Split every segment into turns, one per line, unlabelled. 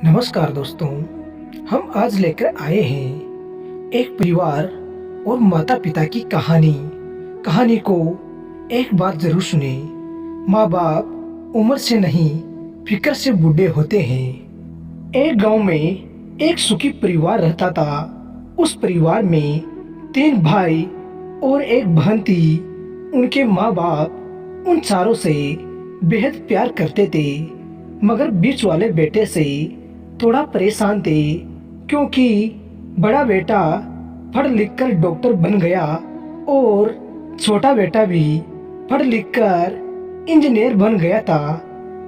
नमस्कार दोस्तों, हम आज लेकर आए हैं एक परिवार और माता पिता की कहानी को एक बार जरूर सुने। माँ बाप उम्र से नहीं फिक्र से बूढ़े होते हैं। एक गांव में एक सुखी परिवार रहता था। उस परिवार में 3 भाई और एक बहन थी। उनके माँ बाप उन चारों से बेहद प्यार करते थे, मगर बीच वाले बेटे से थोड़ा परेशान थे, क्योंकि बड़ा बेटा पढ़ लिख कर डॉक्टर बन गया और छोटा बेटा भी पढ़ लिख कर इंजीनियर बन गया था।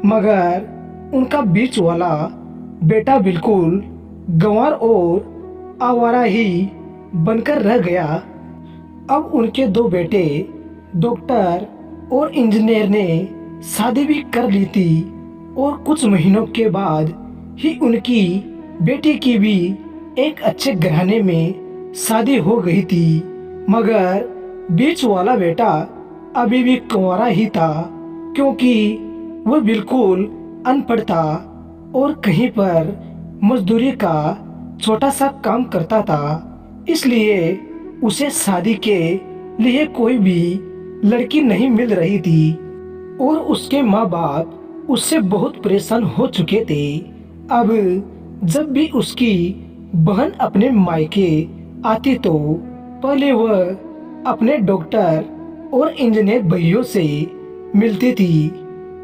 मगर उनका बीच वाला बेटा बिल्कुल गंवार और आवारा ही बनकर रह गया। अब उनके 2 बेटे डॉक्टर और इंजीनियर ने शादी भी कर ली थी और कुछ महीनों के बाद ही उनकी बेटी की भी एक अच्छे घराने में शादी हो गई थी। मगर बीच वाला बेटा अभी भी कुंवारा ही था, क्योंकि वह बिल्कुल अनपढ़ था और कहीं पर मजदूरी का छोटा सा काम करता था। इसलिए उसे शादी के लिए कोई भी लड़की नहीं मिल रही थी और उसके माँ बाप उससे बहुत परेशान हो चुके थे। अब जब भी उसकी बहन अपने मायके आती तो पहले वह अपने डॉक्टर और इंजीनियर भाइयों से मिलती थी,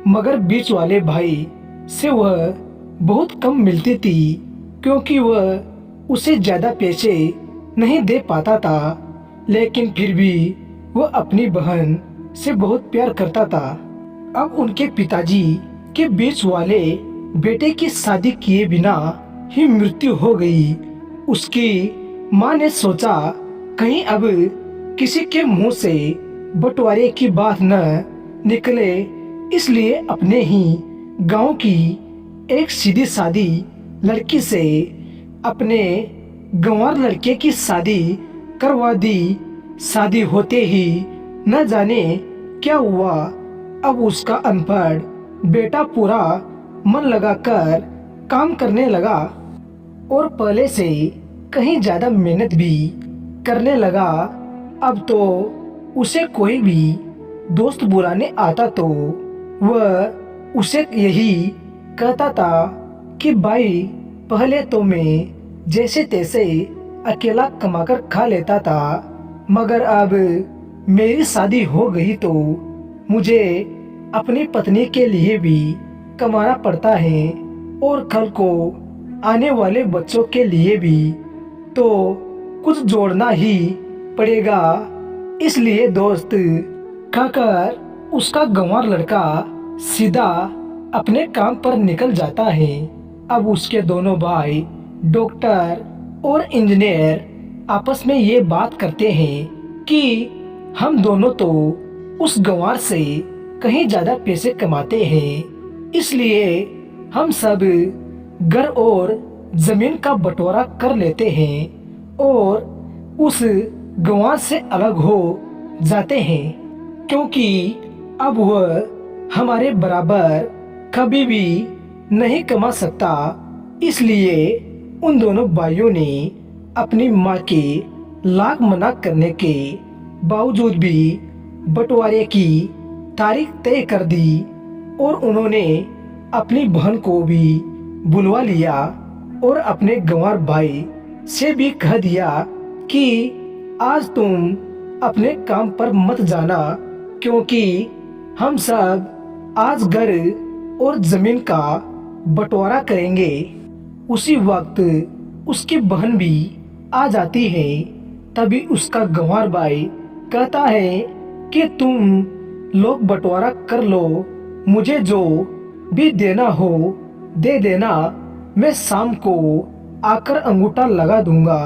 मगर बीच वाले भाई से वह बहुत कम मिलती थी, क्योंकि वह उसे ज़्यादा पैसे नहीं दे पाता था। लेकिन फिर भी वह अपनी बहन से बहुत प्यार करता था। अब उनके पिताजी के बीच वाले बेटे की शादी किए बिना ही मृत्यु हो गई। उसकी माँ ने सोचा कहीं अब किसी के मुंह से बंटवारे की बात न निकले, इसलिए अपने ही गांव की एक सीधी सादी लड़की से अपने गंवार लड़के की शादी करवा दी। शादी होते ही न जाने क्या हुआ, अब उसका अनपढ़ बेटा पूरा मन लगाकर काम करने लगा और पहले से कहीं ज्यादा मेहनत भी करने लगा। अब तो उसे कोई भी दोस्त बुलाने आता तो वह उसे यही कहता था कि भाई, पहले तो मैं जैसे तैसे अकेला कमाकर खा लेता था, मगर अब मेरी शादी हो गई तो मुझे अपनी पत्नी के लिए भी कमाना पड़ता है और कल को आने वाले बच्चों के लिए भी तो कुछ जोड़ना ही पड़ेगा। इसलिए दोस्त कहकर उसका गंवार लड़का सीधा अपने काम पर निकल जाता है। अब उसके दोनों भाई डॉक्टर और इंजीनियर आपस में ये बात करते हैं कि हम दोनों तो उस गंवार से कहीं ज्यादा पैसे कमाते हैं, इसलिए हम सब घर और जमीन का बंटवारा कर लेते हैं और उस गंवार से अलग हो जाते हैं, क्योंकि अब वह हमारे बराबर कभी भी नहीं कमा सकता। इसलिए उन दोनों भाइयों ने अपनी माँ के लाख मना करने के बावजूद भी बंटवारे की तारीख तय कर दी और उन्होंने अपनी बहन को भी बुलवा लिया और अपने गंवार भाई से भी कह दिया कि आज तुम अपने काम पर मत जाना, क्योंकि हम सब आज घर और जमीन का बंटवारा करेंगे। उसी वक्त उसकी बहन भी आ जाती है। तभी उसका गंवार भाई कहता है कि तुम लोग बंटवारा कर लो, मुझे जो भी देना हो दे देना, मैं शाम को आकर अंगूठा लगा दूंगा।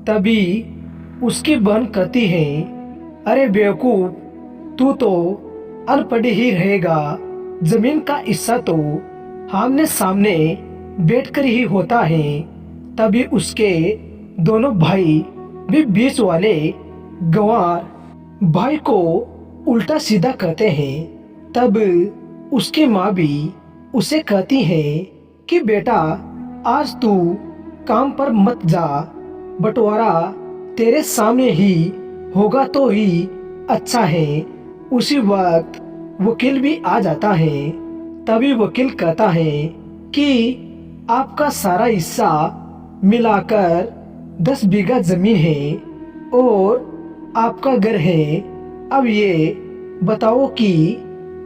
तभी उसकी बहन कहती है, अरे बेवकूफ, तू तो अनपढ़ ही रहेगा, जमीन का हिस्सा तो आमने सामने बैठकर ही होता है। तभी उसके दोनों भाई भी बीच वाले गंवार भाई को उल्टा सीधा कहते हैं। तब उसकी माँ भी उसे कहती है कि बेटा, आज तू काम पर मत जा, बंटवारा तेरे सामने ही होगा तो ही अच्छा है। उसी वक्त वकील भी आ जाता है। तभी वकील कहता है कि आपका सारा हिस्सा मिलाकर 10 बीघा जमीन है और आपका घर है। अब ये बताओ कि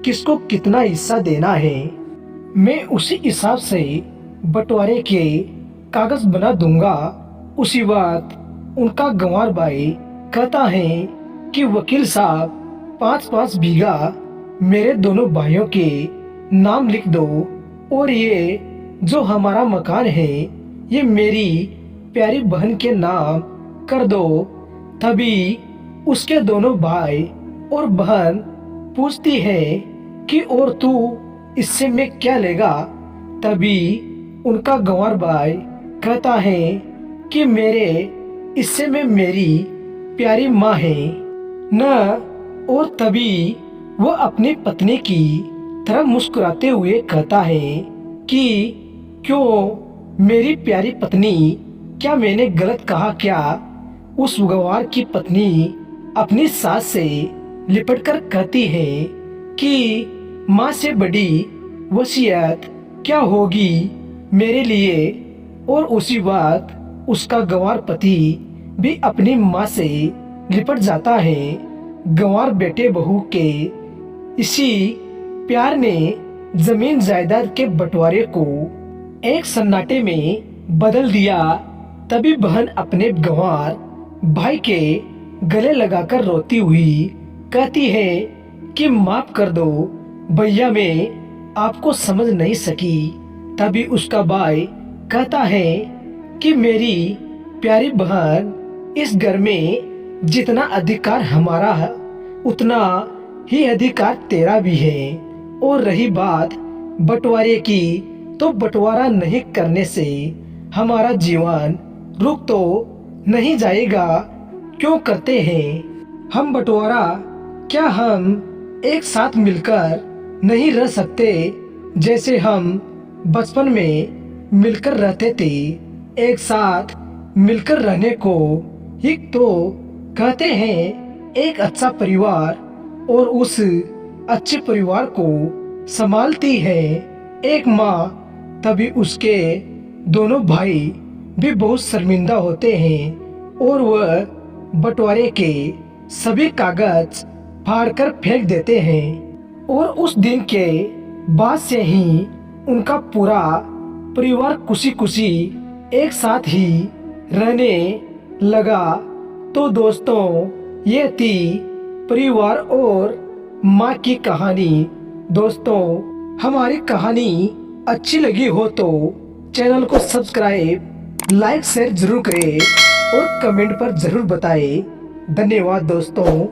किसको कितना हिस्सा देना है। मैं उसी हिसाब से बंटवारे के कागज बना दूंगा। उसी वक्त उनका गंवार भाई कहता है कि वकील साहब 5-5 बीघा मेरे दोनों भाइयों के नाम लिख दो और ये जो हमारा मकान है ये मेरी प्यारी बहन के नाम कर दो। तभी उसके दोनों भाई और बहन पूछती है कि और तू इससे मैं क्या लेगा। तभी उनका गंवार भाई कहता है कि मेरे इससे में मेरी प्यारी माँ है न। और तभी वो अपनी पत्नी की तरफ मुस्कुराते हुए कहता है कि क्यों मेरी प्यारी पत्नी, क्या मैंने गलत कहा क्या। उस गंवार की पत्नी अपनी सास से लिपट कर कहती है कि माँ से बड़ी वसीयत क्या होगी मेरे लिए। और उसी वक्त उसका गंवार पति भी अपनी माँ से लिपट जाता है। गंवार बेटे बहू के इसी प्यार ने जमीन जायदाद के बंटवारे को एक सन्नाटे में बदल दिया। तभी बहन अपने गंवार भाई के गले लगाकर रोती हुई कहती है कि माफ कर दो भैया, मैं आपको समझ नहीं सकी। तभी उसका भाई कहता है कि मेरी प्यारी बहन, इस घर में जितना अधिकार हमारा है उतना ही अधिकार तेरा भी है। और रही बात बंटवारे की, तो बंटवारा नहीं करने से हमारा जीवन रुक तो नहीं जाएगा। क्यों करते हैं हम बंटवारा? क्या हम एक साथ मिलकर नहीं रह सकते जैसे हम बचपन में मिलकर रहते थे? एक साथ मिलकर रहने को ही तो कहते हैं एक अच्छा परिवार। और उस अच्छे परिवार को संभालती है एक माँ। तभी उसके दोनों भाई भी बहुत शर्मिंदा होते हैं और वह बंटवारे के सभी कागज फाड़कर फेंक देते हैं। और उस दिन के बाद से ही उनका पूरा परिवार खुशी खुशी एक साथ ही रहने लगा। तो दोस्तों, ये थी परिवार और माँ की कहानी। दोस्तों, हमारी कहानी अच्छी लगी हो तो चैनल को सब्सक्राइब, लाइक, शेयर जरूर करें और कमेंट पर जरूर बताएं। धन्यवाद दोस्तों।